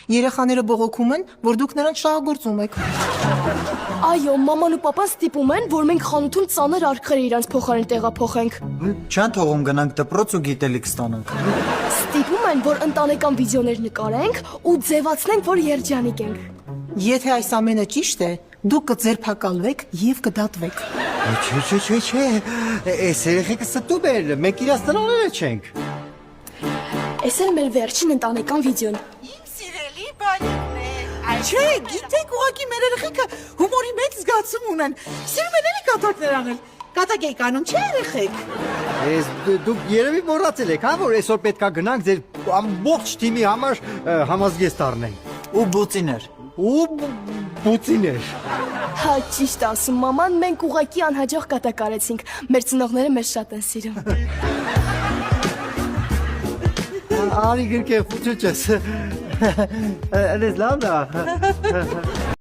Երեխաները բողոքում են, որ դուք նրանց շահագործում եք։ Այո, մաման ու պապան ստիպում են, որ մենք խանութում ծանր արքերը իրանց փոխարեն տեղափոխենք։ Չեն թողում գնանք դպրոց ու գիտելիք ստանանք։ Ստիպում են, որ ընտանեկան վիդեոներ նկարենք ու ձևացնենք, որ երջանիկ ենք։ Եթե այս ամենը ճիշտ է, դուք կձերբակալվեք եւ կդատվեք։ Չէ, այս երեխեքը ստում են, մենք իրաց տնողները չենք։ Էս էլ մեր վերջին ընտանեկան վիդեոն։ Սիրելի բանիկներ, չէ, գիտեք ուղղակի մեր երեխեքը հումորի մեծ զգացում ունեն։ Սիրում են էլի կատակներ անել։ Կատակ եք անում, չէ երեխեք։ Դուք երևի մոռացել եք, հա, որ այսօր պետքա գնանք ձեր ամբողջ թիմի համար համազգեստ առնենք։ Ու բուծիներ։ Ու բուծիներ։ Հա, ճիշտ ասում, մաման, մենք ուղղակի անհաջող կատակ արեցինք։ Մեր ծնողները մեզ շատ են սիրում։ Արի գրկե խուճուճես։ Էս լավ դա։